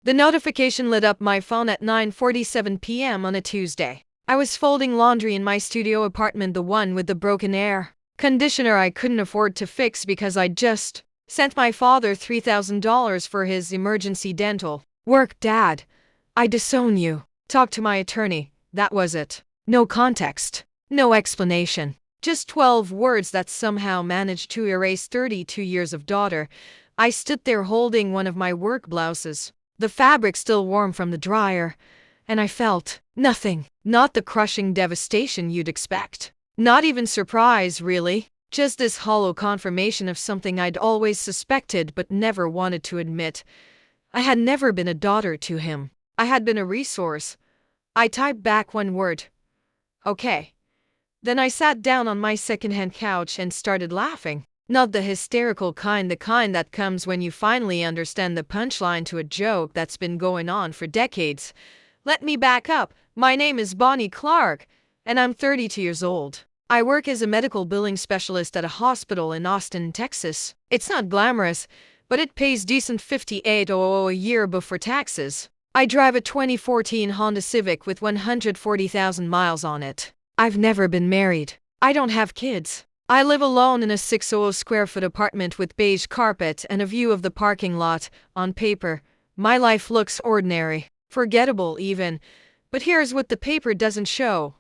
The notification lit up my phone at 9:47 p.m. on a Tuesday. I was folding laundry in my studio apartment, the one with the broken air conditioner I couldn't afford to fix because I'd just sent my father $3,000 for his emergency dental work. Dad, I disown you. Talk to my attorney. That was it. No context. No explanation. Just 12 words that somehow managed to erase 32 years of daughter. I stood there holding one of my work blouses, the fabric still warm from the dryer, and I felt nothing. Not the crushing devastation you'd expect. Not even surprise, really. Just this hollow confirmation of something I'd always suspected but never wanted to admit. I had never been a daughter to him. I had been a resource. I typed back one word. Okay. Then I sat down on my secondhand couch and started laughing. Not the hysterical kind, the kind that comes when you finally understand the punchline to a joke that's been going on for decades. Let me back up. My name is Bonnie Clark, and I'm 32 years old. I work as a medical billing specialist at a hospital in Austin, Texas. It's not glamorous, but it pays decent $58,000 a year before taxes. I drive a 2014 Honda Civic with 140,000 miles on it. I've never been married. I don't have kids. I live alone in a 600 square foot apartment with beige carpet and a view of the parking lot. On paper, my life looks ordinary, forgettable even. But here's what the paper doesn't show.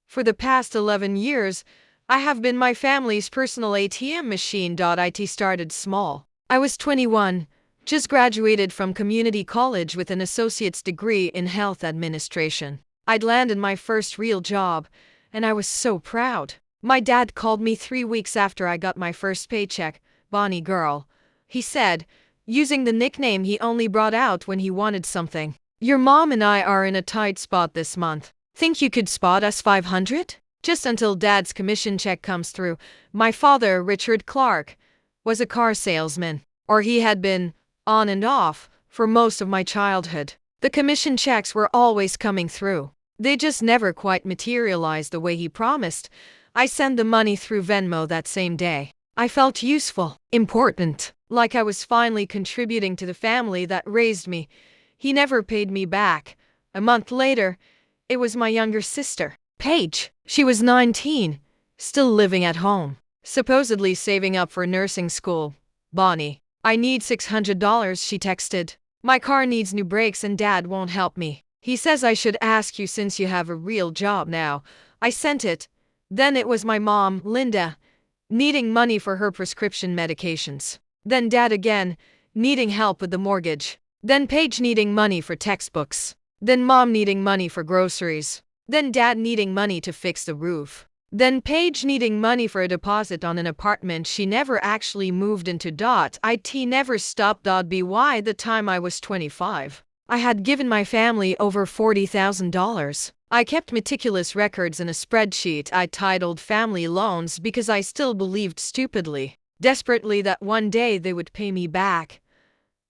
For the past 11 years, I have been my family's personal ATM machine. It started small. I was 21, just graduated from community college with an associate's degree in health administration. I'd landed my first real job, and I was so proud. My dad called me 3 weeks after I got my first paycheck. Bonnie girl, he said, using the nickname he only brought out when he wanted something. Your mom and I are in a tight spot this month. Think you could spot us $500? Just until Dad's commission check comes through. My father, Richard Clark, was a car salesman, or he had been, on and off, for most of my childhood. The commission checks were always coming through. They just never quite materialized the way he promised. I sent the money through Venmo that same day. I felt useful, important, like I was finally contributing to the family that raised me. He never paid me back. A month later, it was my younger sister, Paige. She was 19, still living at home, supposedly saving up for nursing school. Bonnie, I need $600, she texted. My car needs new brakes and Dad won't help me. He says I should ask you since you have a real job now. I sent it. Then it was my mom, Linda, needing money for her prescription medications. Then Dad again, needing help with the mortgage. Then Paige needing money for textbooks. Then Mom needing money for groceries. Then Dad needing money to fix the roof. Then Paige needing money for a deposit on an apartment she never actually moved into. It never stopped. By the time I was 25, I had given my family over $40,000. I kept meticulous records in a spreadsheet I titled Family Loans because I still believed stupidly, desperately that one day they would pay me back.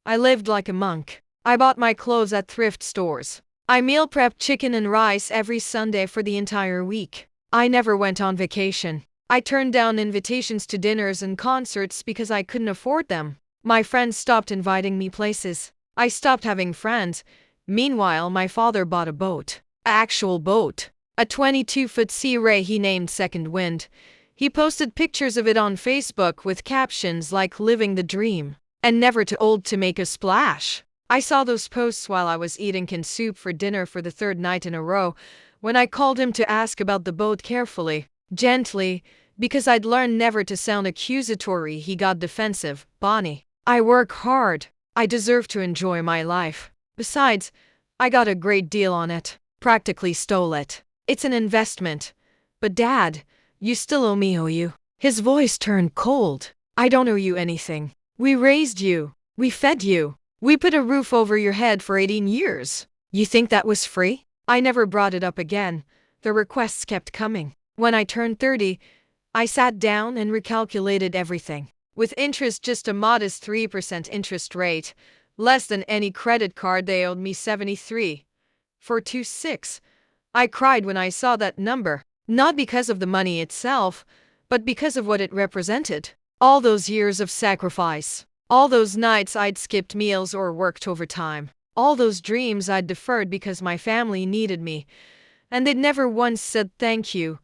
I lived like a monk. I bought my clothes at thrift stores. I meal prepped chicken and rice every Sunday for the entire week. I never went on vacation. I turned down invitations to dinners and concerts because I couldn't afford them. My friends stopped inviting me places. I stopped having friends. Meanwhile, my father bought a boat. An actual boat. A 22-foot Sea Ray he named Second Wind. He posted pictures of it on Facebook with captions like living the dream and never too old to make a splash. I saw those posts while I was eating canned soup for dinner for the third night in a row. When I called him to ask about the boat carefully, gently, because I'd learned never to sound accusatory, he got defensive. Bonnie, I work hard. I deserve to enjoy my life. Besides, I got a great deal on it. Practically stole it. It's an investment. But Dad, you still owe me, owe you. His voice turned cold. I don't owe you anything. We raised you. We fed you. We put a roof over your head for 18 years. You think that was free? I never brought it up again. The requests kept coming. When I turned 30, I sat down and recalculated everything. With interest, just a modest 3% interest rate, less than any credit card, they owed me $73,426. I cried when I saw that number, not because of the money itself, but because of what it represented. All those years of sacrifice. All those nights I'd skipped meals or worked overtime. All those dreams I'd deferred because my family needed me, and they'd never once said thank you.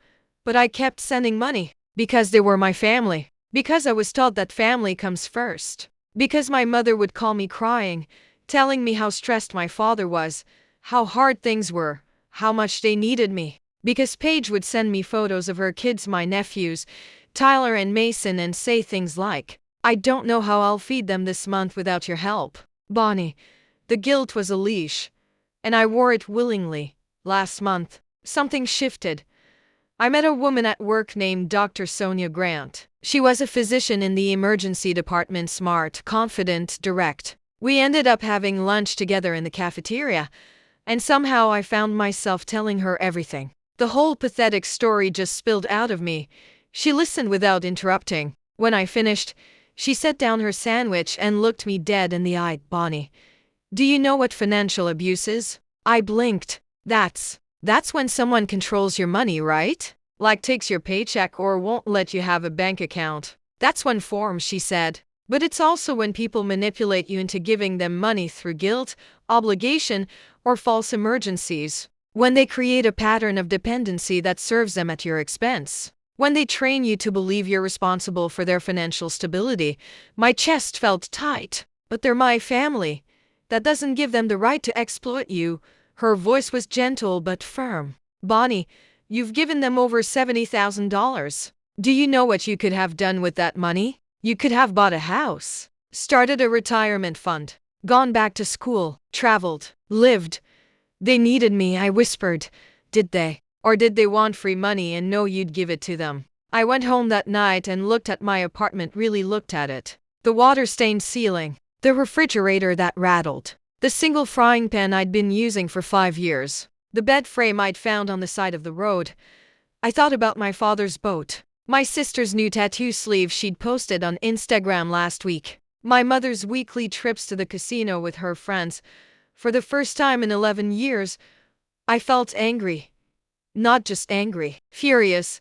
But I kept sending money because they were my family, because I was taught that family comes first, because my mother would call me crying, telling me how stressed my father was, how hard things were, how much they needed me. Because Paige would send me photos of her kids, my nephews, Tyler and Mason, and say things like, "I don't know how I'll feed them this month without your help." Bonnie, the guilt was a leash, and I wore it willingly. Last month, something shifted. I met a woman at work named Dr. Sonia Grant. She was a physician in the emergency department, smart, confident, direct. We ended up having lunch together in the cafeteria, and somehow I found myself telling her everything. The whole pathetic story just spilled out of me. She listened without interrupting. When I finished, she set down her sandwich and looked me dead in the eye. "Bonnie, do you know what financial abuse is?" I blinked. That's when someone controls your money, right? Like takes your paycheck or won't let you have a bank account. That's one form, she said. But it's also when people manipulate you into giving them money through guilt, obligation, or false emergencies. When they create a pattern of dependency that serves them at your expense. When they train you to believe you're responsible for their financial stability. My chest felt tight. But they're my family. That doesn't give them the right to exploit you. Her voice was gentle but firm. "Bonnie, you've given them over $70,000. Do you know what you could have done with that money? You could have bought a house, started a retirement fund, gone back to school, traveled, lived." "They needed me," I whispered. "Did they? Or did they want free money and know you'd give it to them?" I went home that night and looked at my apartment, really looked at it. The water-stained ceiling, the refrigerator that rattled, the single frying pan I'd been using for 5 years, the bed frame I'd found on the side of the road. I thought about my father's boat, my sister's new tattoo sleeve she'd posted on Instagram last week, my mother's weekly trips to the casino with her friends. For the first time in 11 years, I felt angry. Not just angry, furious.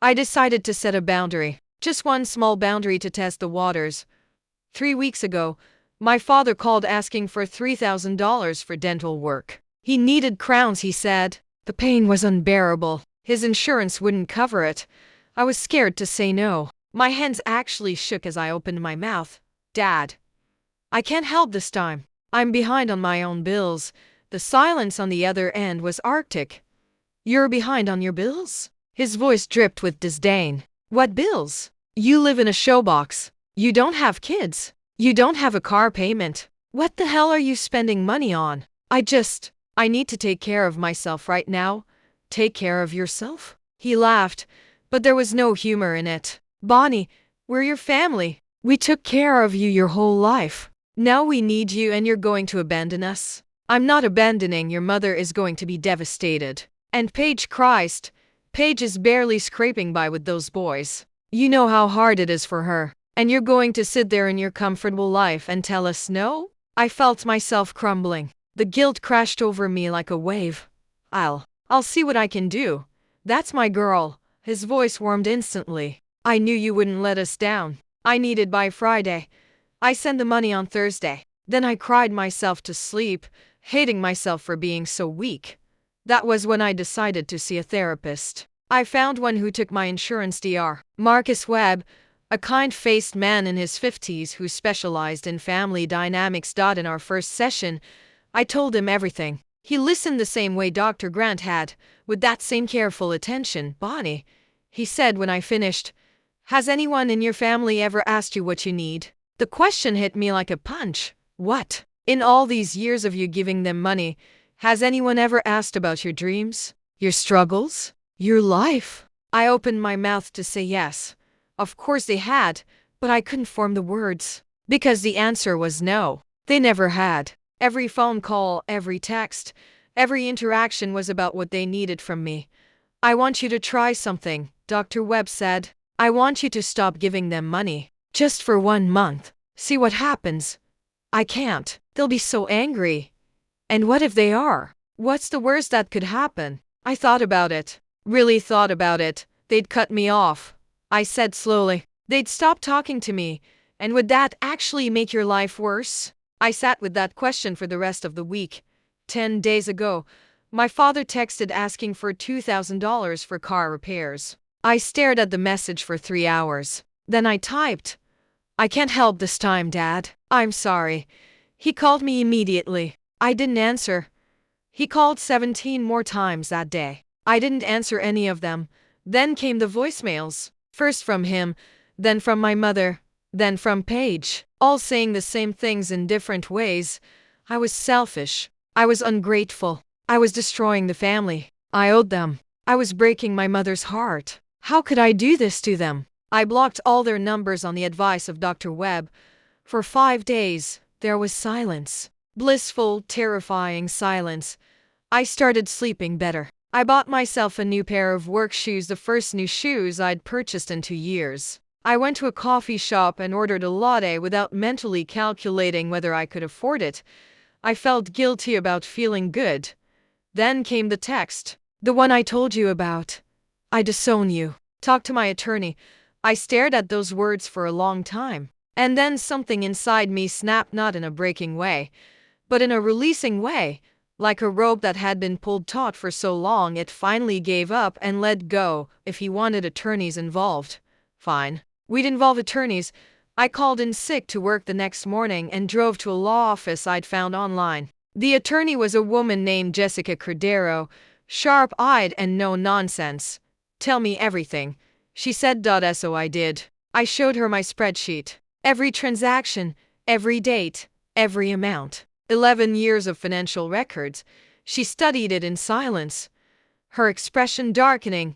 I decided to set a boundary, just one small boundary to test the waters. 3 weeks ago, my father called asking for $3,000 for dental work. He needed crowns, he said. The pain was unbearable. His insurance wouldn't cover it. I was scared to say no. My hands actually shook as I opened my mouth. "Dad, I can't help this time. I'm behind on my own bills." The silence on the other end was arctic. "You're behind on your bills?" His voice dripped with disdain. "What bills? You live in a showbox. You don't have kids. You don't have a car payment. What the hell are you spending money on?" I need to take care of myself right now." "Take care of yourself?" He laughed, but there was no humor in it. "Bonnie, we're your family. We took care of you your whole life. Now we need you and you're going to abandon us." "I'm not abandoning. Your mother is going to be devastated. And Paige, Christ, Paige is barely scraping by with those boys. You know how hard it is for her. And you're going to sit there in your comfortable life and tell us no?" I felt myself crumbling. The guilt crashed over me like a wave. I'll see what I can do. That's my girl." His voice warmed instantly. "I knew you wouldn't let us down. I needed by Friday. I sent the money on Thursday. Then I cried myself to sleep, hating myself for being so weak. That was when I decided to see a therapist. I found one who took my insurance Dr. Marcus Webb, a kind-faced man in his 50s who specialized in family dynamics. In our first session, I told him everything. He listened the same way Dr. Grant had, with that same careful attention. "Bonnie," he said when I finished, "has anyone in your family ever asked you what you need?" The question hit me like a punch. What? In all these years of you giving them money, has anyone ever asked about your dreams, your struggles, your life? I opened my mouth to say yes. Of course they had, but I couldn't form the words. Because the answer was no. They never had. Every phone call, every text, every interaction was about what they needed from me. "I want you to try something," Dr. Webb said. "I want you to stop giving them money. Just for 1 month. See what happens." "I can't. They'll be so angry." "And what if they are? What's the worst that could happen?" I thought about it. Really thought about it. "They'd cut me off," I said slowly. "They'd stop talking to me. And would that actually make your life worse?" I sat with that question for the rest of the week. 10 days ago, my father texted asking for $2,000 for car repairs. I stared at the message for 3 hours. Then I typed, "I can't help this time, Dad. I'm sorry." He called me immediately. I didn't answer. He called 17 more times that day. I didn't answer any of them. Then came the voicemails. First from him, then from my mother, then from Paige, all saying the same things in different ways. I was selfish. I was ungrateful. I was destroying the family. I owed them. I was breaking my mother's heart. How could I do this to them? I blocked all their numbers on the advice of Dr. Webb. For 5 days, there was silence. Blissful, terrifying silence. I started sleeping better. I bought myself a new pair of work shoes, the first new shoes I'd purchased in 2 years. I went to a coffee shop and ordered a latte without mentally calculating whether I could afford it. I felt guilty about feeling good. Then came the text. The one I told you about. "I disown you. Talk to my attorney." I stared at those words for a long time. And then something inside me snapped, not in a breaking way, but in a releasing way. Like a rope that had been pulled taut for so long it finally gave up and let go. If he wanted attorneys involved, fine. We'd involve attorneys. I called in sick to work the next morning and drove to a law office I'd found online. The attorney was a woman named Jessica Cordero, sharp-eyed and no nonsense. "Tell me everything," she said. So I did. I showed her my spreadsheet. Every transaction, every date, every amount. 11 years of financial records. She studied it in silence, her expression darkening.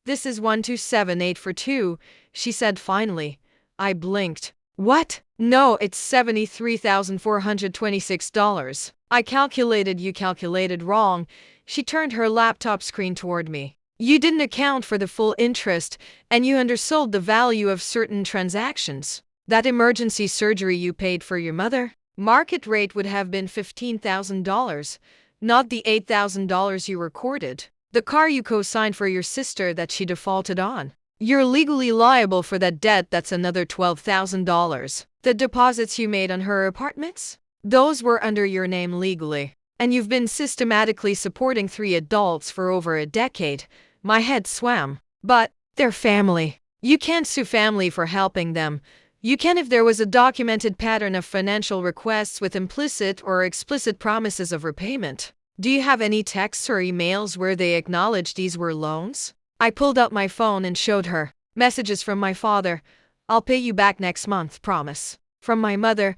"This is 1278 for 2, she said finally. I blinked. "What?" "No, it's $73,426. I calculated. You calculated wrong." She turned her laptop screen toward me. "You didn't account for the full interest, and you undersold the value of certain transactions. That emergency surgery you paid for your mother? Market rate would have been $15,000, not the $8,000 you recorded. The car you co-signed for your sister that she defaulted on. You're legally liable for that debt. That's another $12,000. The deposits you made on her apartments? Those were under your name legally. And you've been systematically supporting 3 adults for over a decade." My head swam. "But they're family. You can't sue family for helping them. You can if there was a documented pattern of financial requests with implicit or explicit promises of repayment. Do you have any texts or emails where they acknowledged these were loans?" I pulled out my phone and showed her. Messages from my father. "I'll pay you back next month, promise." From my mother.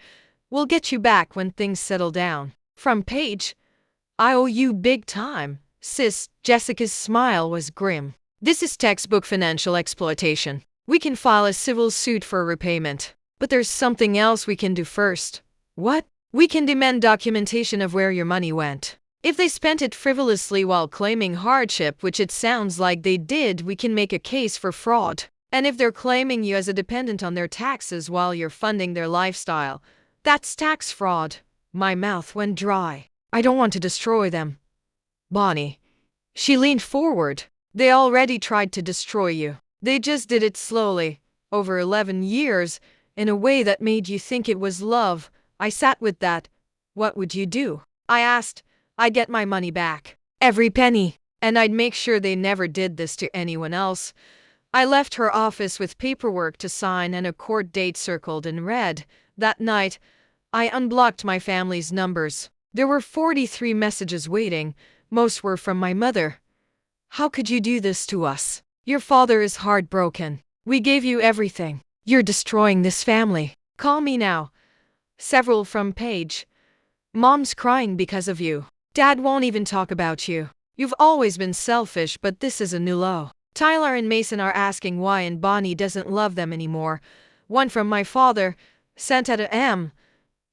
"We'll get you back when things settle down." From Paige. "I owe you big time, sis." Jessica's smile was grim. "This is textbook financial exploitation. We can file a civil suit for repayment. But there's something else we can do first." "What?" "We can demand documentation of where your money went. If they spent it frivolously while claiming hardship, which it sounds like they did, we can make a case for fraud. And if they're claiming you as a dependent on their taxes while you're funding their lifestyle, that's tax fraud." My mouth went dry. "I don't want to destroy them, Bonnie." She leaned forward. "They already tried to destroy you. They just did it slowly, over 11 years, in a way that made you think it was love." I sat with that. "What would you do?" I asked. "I'd get my money back. Every penny. And I'd make sure they never did this to anyone else." I left her office with paperwork to sign and a court date circled in red. That night, I unblocked my family's numbers. There were 43 messages waiting. Most were from my mother. "How could you do this to us? Your father is heartbroken. We gave you everything. You're destroying this family. Call me now." Several from Paige. "Mom's crying because of you. Dad won't even talk about you. You've always been selfish, but this is a new low. Tyler and Mason are asking why and Bonnie doesn't love them anymore." One from my father, sent at a M.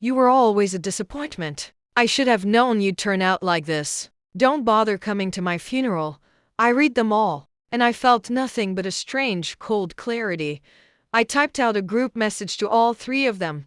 "You were always a disappointment. I should have known you'd turn out like this. Don't bother coming to my funeral." I read them all, and I felt nothing but a strange, cold clarity. I typed out a group message to all 3 of them.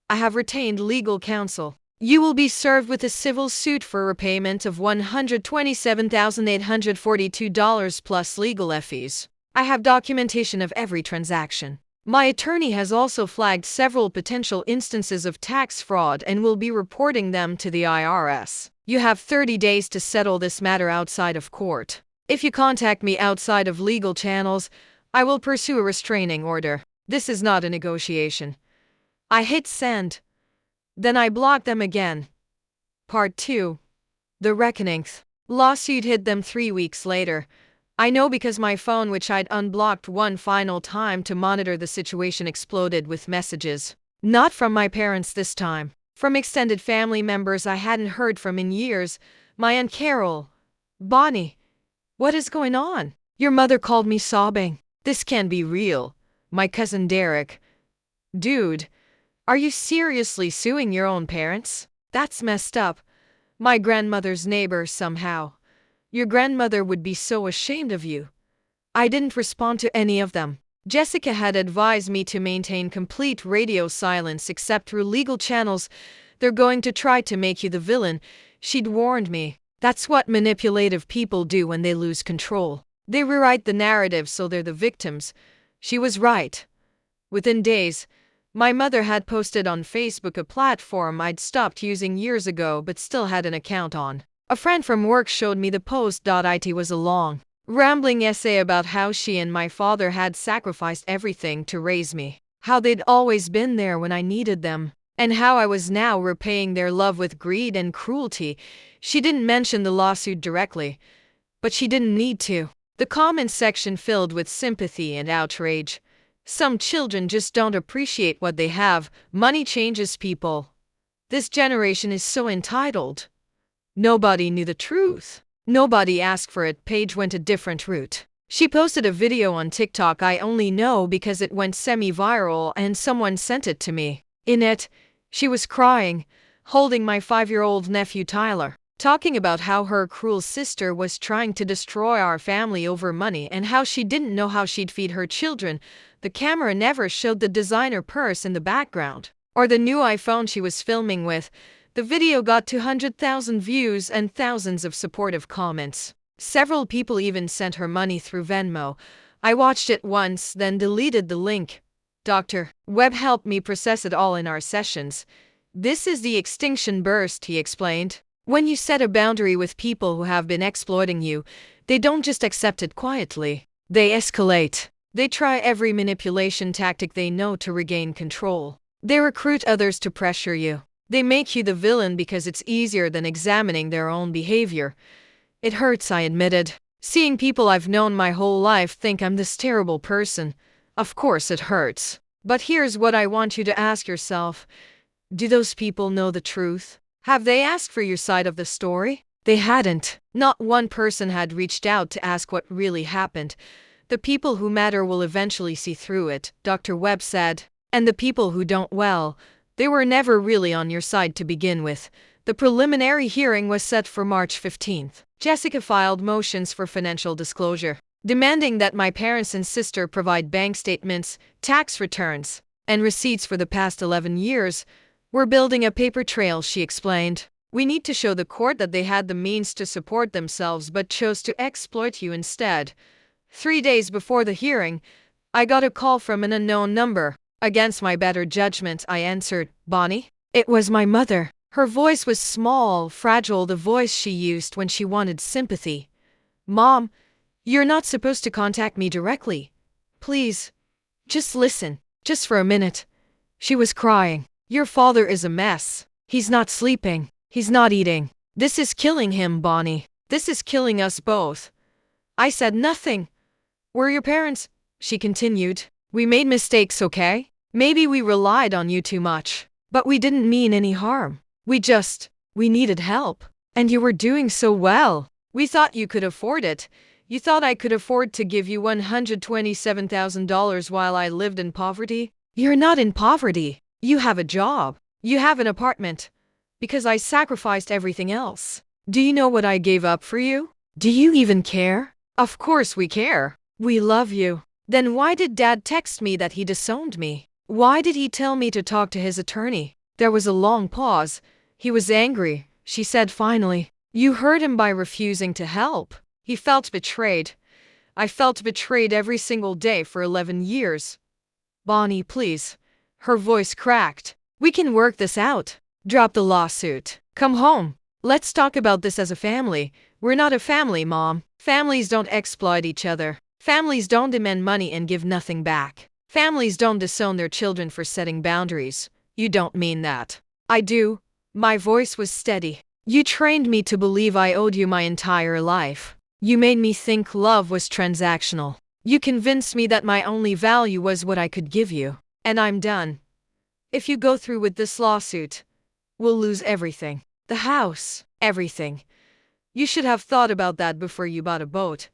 "I have retained legal counsel. You will be served with a civil suit for repayment of $127,842 plus legal fees. I have documentation of every transaction. My attorney has also flagged several potential instances of tax fraud and will be reporting them to the IRS. You have 30 days to settle this matter outside of court. If you contact me outside of legal channels, I will pursue a restraining order. This is not a negotiation. I hit send. Then I blocked them again. Part 2. The Reckoning. Lawsuit hit them 3 weeks later. I know because my phone, which I'd unblocked one final time to monitor the situation, exploded with messages. Not from my parents this time. From extended family members I hadn't heard from in years. My Aunt Carol. Bonnie. What is going on? Your mother called me sobbing. This can't be real. My cousin Derek. Dude, are you seriously suing your own parents? That's messed up. My grandmother's neighbor somehow. Your grandmother would be so ashamed of you. I didn't respond to any of them. Jessica had advised me to maintain complete radio silence except through legal channels. They're going to try to make you the villain. She'd warned me. That's what manipulative people do when they lose control. They rewrite the narrative so they're the victims. She was right. Within days, my mother had posted on Facebook, a platform I'd stopped using years ago but still had an account on. A friend from work showed me the post. It was a long, rambling essay about how she and my father had sacrificed everything to raise me, how they'd always been there when I needed them, and how I was now repaying their love with greed and cruelty. She didn't mention the lawsuit directly, but she didn't need to. The comments section filled with sympathy and outrage. Some children just don't appreciate what they have. Money changes people. This generation is so entitled. Nobody knew the truth. Nobody asked for it. Paige went a different route. She posted a video on TikTok I only know because it went semi-viral and someone sent it to me. In it, she was crying, holding my 5-year-old nephew Tyler, talking about how her cruel sister was trying to destroy our family over money and how she didn't know how she'd feed her children. The camera never showed the designer purse in the background, or the new iPhone she was filming with. The video got 200,000 views and thousands of supportive comments. Several people even sent her money through Venmo. I watched it once, then deleted the link. Dr. Webb helped me process it all in our sessions. This is the extinction burst, he explained. When you set a boundary with people who have been exploiting you, they don't just accept it quietly. They escalate. They try every manipulation tactic they know to regain control. They recruit others to pressure you. They make you the villain because it's easier than examining their own behavior. It hurts, I admitted. Seeing people I've known my whole life think I'm this terrible person. Of course it hurts. But here's what I want you to ask yourself. Do those people know the truth? Have they asked for your side of the story? They hadn't. Not one person had reached out to ask what really happened. The people who matter will eventually see through it, Dr. Webb said. And the people who don't, well, they were never really on your side to begin with. The preliminary hearing was set for March 15th. Jessica filed motions for financial disclosure, demanding that my parents and sister provide bank statements, tax returns, and receipts for the past 11 years. We're building a paper trail, she explained. We need to show the court that they had the means to support themselves but chose to exploit you instead. 3 days before the hearing, I got a call from an unknown number. Against my better judgment, I answered. Bonnie? It was my mother. Her voice was small, fragile, the voice she used when she wanted sympathy. Mom, you're not supposed to contact me directly. Please, just listen, just for a minute. She was crying. Your father is a mess. He's not sleeping. He's not eating. This is killing him, Bonnie. This is killing us both. I said nothing. Were your parents? She continued. We made mistakes, okay? Maybe we relied on you too much. But we didn't mean any harm. We needed help. And you were doing so well. We thought you could afford it. You thought I could afford to give you $127,000 while I lived in poverty? You're not in poverty. You have a job. You have an apartment. Because I sacrificed everything else. Do you know what I gave up for you? Do you even care? Of course we care. We love you. Then why did Dad text me that he disowned me? Why did he tell me to talk to his attorney? There was a long pause. He was angry, she said finally. You hurt him by refusing to help. He felt betrayed. I felt betrayed every single day for 11 years. Bonnie, please. Her voice cracked. We can work this out. Drop the lawsuit. Come home. Let's talk about this as a family. We're not a family, Mom. Families don't exploit each other. Families don't demand money and give nothing back. Families don't disown their children for setting boundaries. You don't mean that. I do. My voice was steady. You trained me to believe I owed you my entire life. You made me think love was transactional. You convinced me that my only value was what I could give you. And I'm done. If you go through with this lawsuit, we'll lose everything. The house. Everything. You should have thought about that before you bought a boat.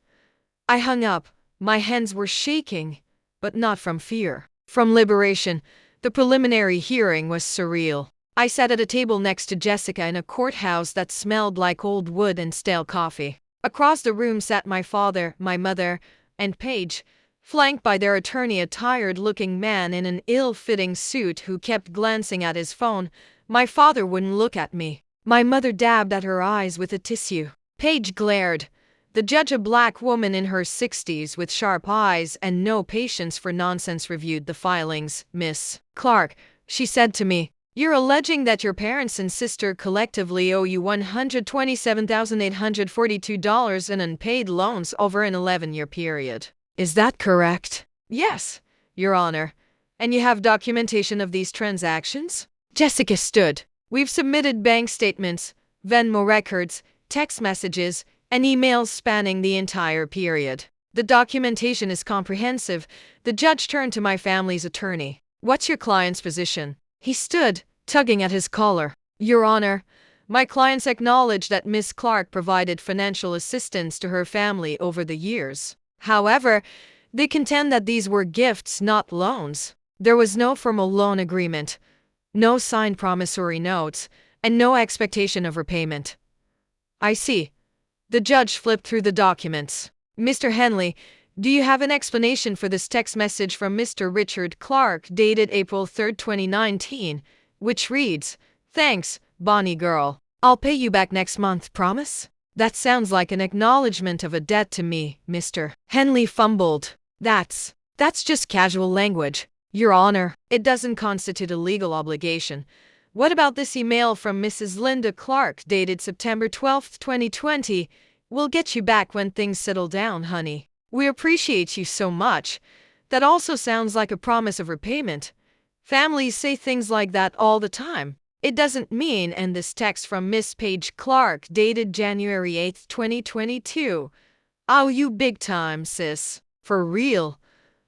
I hung up. My hands were shaking, but not from fear. From liberation. The preliminary hearing was surreal. I sat at a table next to Jessica in a courthouse that smelled like old wood and stale coffee. Across the room sat my father, my mother, and Paige, flanked by their attorney, a tired-looking man in an ill-fitting suit who kept glancing at his phone. My father wouldn't look at me. My mother dabbed at her eyes with a tissue. Paige glared. The judge, a black woman in her 60s with sharp eyes and no patience for nonsense, reviewed the filings. Miss Clark, she said to me, you're alleging that your parents and sister collectively owe you $127,842 in unpaid loans over an 11-year period. Is that correct? Yes, Your Honor. And you have documentation of these transactions? Jessica stood. We've submitted bank statements, Venmo records, text messages, and emails spanning the entire period. The documentation is comprehensive. The judge turned to my family's attorney. What's your client's position? He stood, tugging at his collar. Your Honor, my clients acknowledge that Miss Clark provided financial assistance to her family over the years. However, they contend that these were gifts, not loans. There was no formal loan agreement, no signed promissory notes, and no expectation of repayment. I see. The judge flipped through the documents. Mr. Henley, do you have an explanation for this text message from Mr. Richard Clark dated April 3, 2019, which reads, "Thanks, Bonnie girl. I'll pay you back next month, promise?" That sounds like an acknowledgement of a debt to me, Mr. Henley fumbled. That's just casual language. Your Honor, it doesn't constitute a legal obligation. What about this email from Mrs. Linda Clark dated September 12, 2020? We'll get you back when things settle down, honey. We appreciate you so much. That also sounds like a promise of repayment. Families say things like that all the time. It doesn't mean. And this text from Miss Paige Clark dated January 8, 2022. Oh, you big time, sis. For real.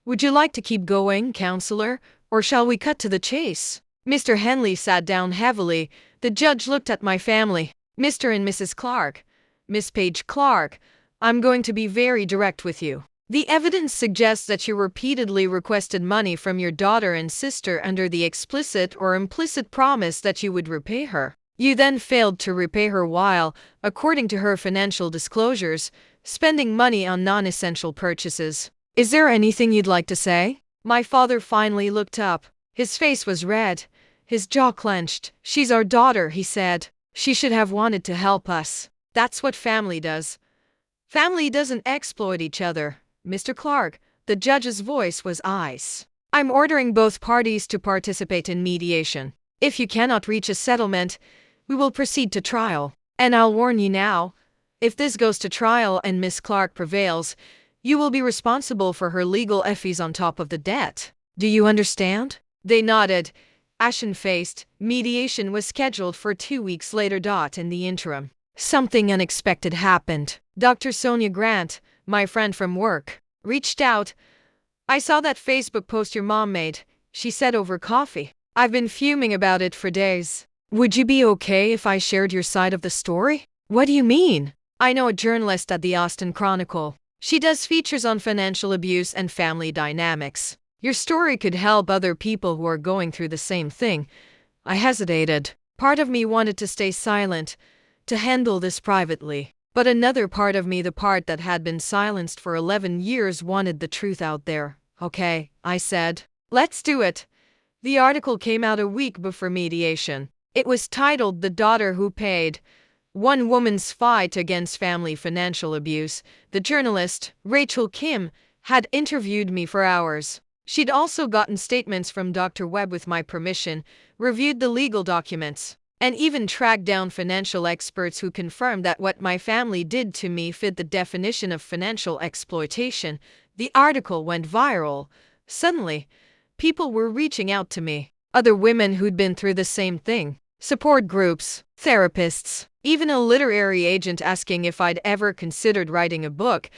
Would you like to keep going, counselor, or shall we cut to the chase? Mr. Henley sat down heavily. The judge looked at my family. Mr. and Mrs. Clark. Miss Paige Clark, I'm going to be very direct with you. The evidence suggests that you repeatedly requested money from your daughter and sister under the explicit or implicit promise that you would repay her. You then failed to repay her while, according to her financial disclosures, spending money on non-essential purchases. Is there anything you'd like to say? My father finally looked up. His face was red. His jaw clenched. She's our daughter, he said. She should have wanted to help us. That's what family does. Family doesn't exploit each other. Mr. Clark, the judge's voice was ice. I'm ordering both parties to participate in mediation. If you cannot reach a settlement, we will proceed to trial. And I'll warn you now, if this goes to trial and Miss Clark prevails, you will be responsible for her legal fees on top of the debt. Do you understand? They nodded. Ashen-faced, mediation was scheduled for 2 weeks later. In the interim, something unexpected happened. Dr. Sonia Grant, my friend from work, reached out. I saw that Facebook post your mom made, she said over coffee. I've been fuming about it for days. Would you be okay if I shared your side of the story? What do you mean? I know a journalist at the Austin Chronicle. She does features on financial abuse and family dynamics. Your story could help other people who are going through the same thing. I hesitated. Part of me wanted to stay silent, to handle this privately. But another part of me, the part that had been silenced for 11 years, wanted the truth out there. Okay, I said. Let's do it. The article came out a week before mediation. It was titled "The Daughter Who Paid: One Woman's Fight Against Family Financial Abuse." The journalist, Rachel Kim, had interviewed me for hours. She'd also gotten statements from Dr. Webb with my permission, reviewed the legal documents, and even tracked down financial experts who confirmed that what my family did to me fit the definition of financial exploitation. The article went viral. Suddenly, people were reaching out to me. Other women who'd been through the same thing. Support groups, therapists, even a literary agent asking if I'd ever considered writing a book.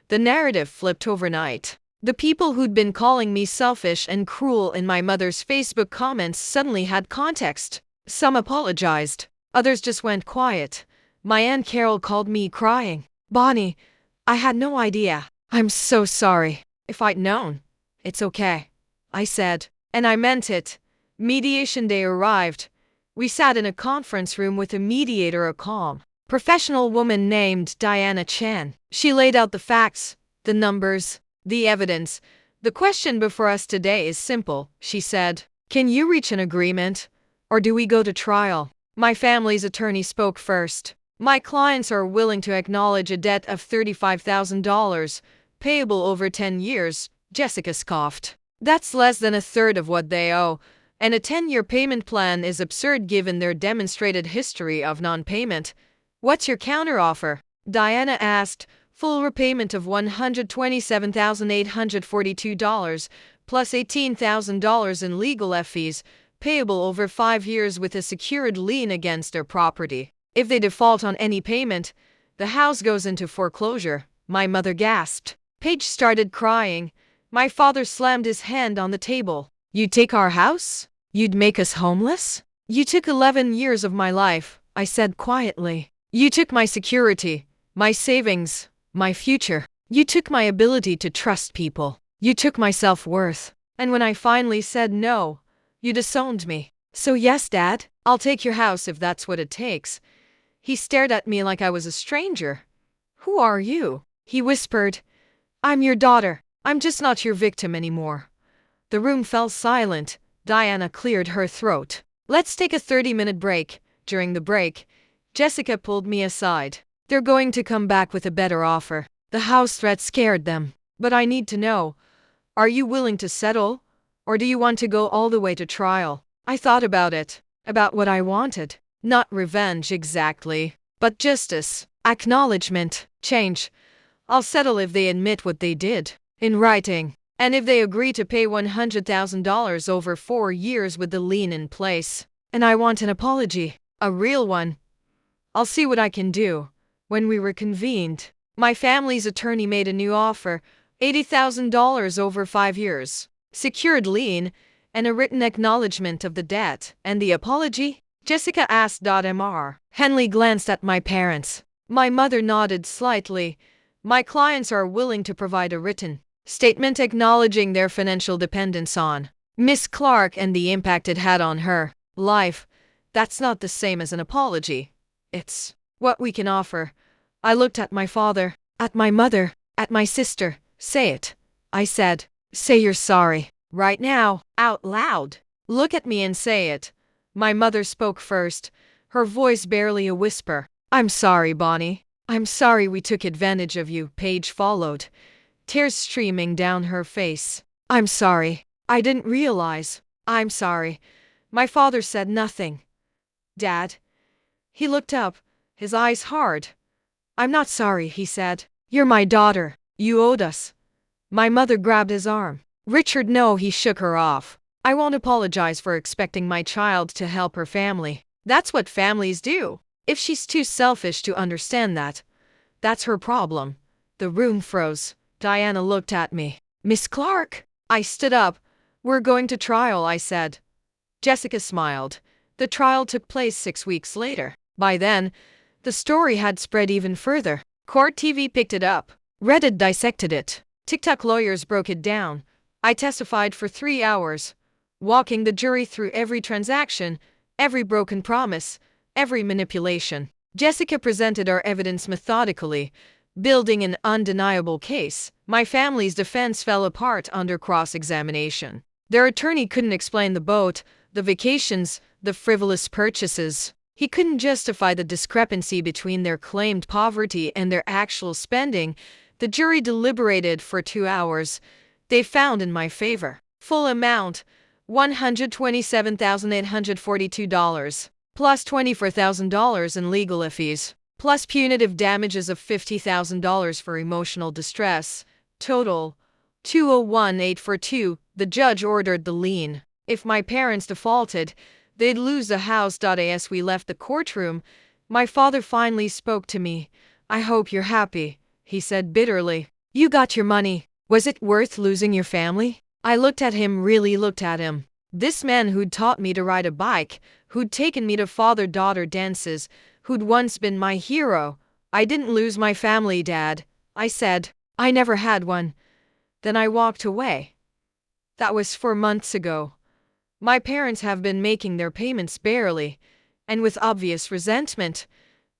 The narrative flipped overnight. The people who'd been calling me selfish and cruel in my mother's Facebook comments suddenly had context. Some apologized. Others just went quiet. My Aunt Carol called me crying. "Bonnie, I had no idea. I'm so sorry. If I'd known." "It's okay," I said. And I meant it. Mediation day arrived. We sat in a conference room with a mediator, a calm, professional woman named Diana Chan. She laid out the facts, the numbers, the evidence. "The question before us today is simple," she said. "Can you reach an agreement? Or do we go to trial?" My family's attorney spoke first. "My clients are willing to acknowledge a debt of $35,000, payable over 10 years, Jessica scoffed. "That's less than a third of what they owe, and a 10-year payment plan is absurd given their demonstrated history of non-payment. "What's your counteroffer?" Diana asked. "Full repayment of $127,842, plus $18,000 in legal fees, payable over 5 years with a secured lien against their property. If they default on any payment, the house goes into foreclosure." My mother gasped. Paige started crying. My father slammed his hand on the table. "You'd take our house? You'd make us homeless?" "You took 11 years of my life," I said quietly. "You took my security, my savings, my future. You took my ability to trust people. You took my self-worth. And when I finally said no, you disowned me. So yes, Dad, I'll take your house if that's what it takes." He stared at me like I was a stranger. "Who are you?" he whispered. "I'm your daughter. I'm just not your victim anymore." The room fell silent. Diana cleared her throat. "Let's take a 30-minute break." During the break, Jessica pulled me aside. "They're going to come back with a better offer. The house threat scared them. But I need to know, are you willing to settle? Or do you want to go all the way to trial?" I thought about it. About what I wanted. Not revenge exactly, but justice, acknowledgement, change. "I'll settle if they admit what they did, in writing. And if they agree to pay $100,000 over 4 years with the lien in place. And I want an apology. A real one. I'll see what I can do." When we reconvened, my family's attorney made a new offer, $80,000 over 5 years, secured lien, and a written acknowledgement of the debt. "And the apology?" Jessica asked. Mr. Henley glanced at my parents. My mother nodded slightly. "My clients are willing to provide a written statement acknowledging their financial dependence on Miss Clark and the impact it had on her life. That's not the same as an apology. It's what we can offer." I looked at my father, at my mother, at my sister. "Say it," I said. "Say you're sorry. Right now, out loud. Look at me and say it." My mother spoke first, her voice barely a whisper. "I'm sorry, Bonnie. I'm sorry we took advantage of you." Paige followed, tears streaming down her face. "I'm sorry. I didn't realize. I'm sorry." My father said nothing. "Dad?" He looked up, his eyes hard. "I'm not sorry," he said. "You're my daughter. You owed us." My mother grabbed his arm. "Richard, no," he shook her off. "I won't apologize for expecting my child to help her family. That's what families do. If she's too selfish to understand that, that's her problem." The room froze. Diana looked at me. "Miss Clark?" I stood up. "We're going to trial," I said. Jessica smiled. The trial took place 6 weeks later. By then, the story had spread even further. Court TV picked it up. Reddit dissected it. TikTok lawyers broke it down. I testified for 3 hours, walking the jury through every transaction, every broken promise, every manipulation. Jessica presented our evidence methodically, building an undeniable case. My family's defense fell apart under cross-examination. Their attorney couldn't explain the boat, the vacations, the frivolous purchases. He couldn't justify the discrepancy between their claimed poverty and their actual spending. The jury deliberated for 2 hours. They found in my favor. Full amount $127,842, plus $24,000 in legal fees, plus punitive damages of $50,000 for emotional distress. Total $201,842. The judge ordered the lien. If my parents defaulted, they'd lose the house. As we left the courtroom, my father finally spoke to me. "I hope you're happy," he said bitterly. "You got your money. Was it worth losing your family?" I looked at him, really looked at him. This man who'd taught me to ride a bike, who'd taken me to father-daughter dances, who'd once been my hero. "I didn't lose my family, Dad," I said. "I never had one." Then I walked away. That was 4 months ago. My parents have been making their payments barely, and with obvious resentment,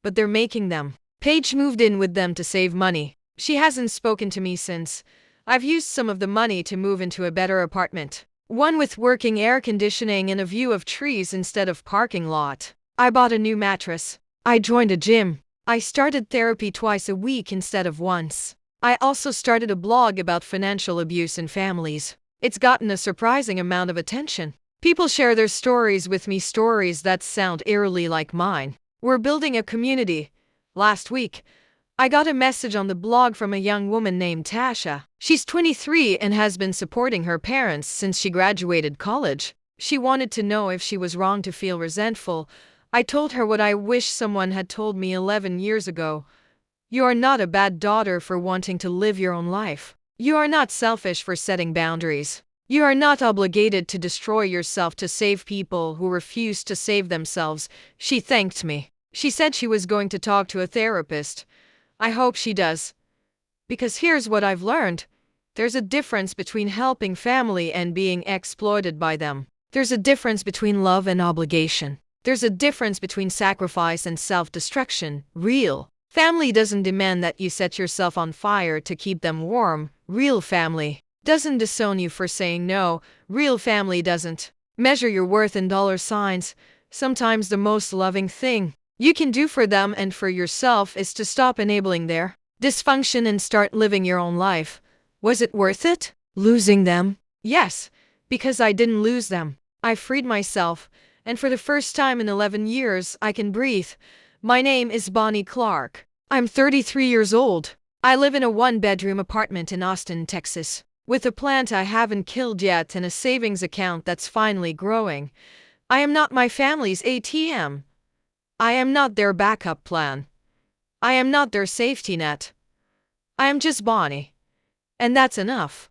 but they're making them. Paige moved in with them to save money. She hasn't spoken to me since. I've used some of the money to move into a better apartment, one with working air conditioning and a view of trees instead of parking lot. I bought a new mattress. I joined a gym. I started therapy twice a week instead of once. I also started a blog about financial abuse in families. It's gotten a surprising amount of attention. People share their stories with me, stories that sound eerily like mine. We're building a community. Last week, I got a message on the blog from a young woman named Tasha. She's 23 and has been supporting her parents since she graduated college. She wanted to know if she was wrong to feel resentful. I told her what I wish someone had told me 11 years ago. You are not a bad daughter for wanting to live your own life. You are not selfish for setting boundaries. You are not obligated to destroy yourself to save people who refuse to save themselves. She thanked me. She said she was going to talk to a therapist. I hope she does. Because here's what I've learned. There's a difference between helping family and being exploited by them. There's a difference between love and obligation. There's a difference between sacrifice and self-destruction. Real family doesn't demand that you set yourself on fire to keep them warm. Real family doesn't disown you for saying no. Real family doesn't measure your worth in dollar signs. Sometimes the most loving thing you can do for them and for yourself is to stop enabling their dysfunction and start living your own life. Was it worth it? Losing them? Yes, because I didn't lose them. I freed myself, and for the first time in 11 years, I can breathe. My name is Bonnie Clark. I'm 33 years old. I live in a 1-bedroom apartment in Austin, Texas, with a plant I haven't killed yet and a savings account that's finally growing. I am not my family's ATM. I am not their backup plan. I am not their safety net. I am just Bonnie. And that's enough.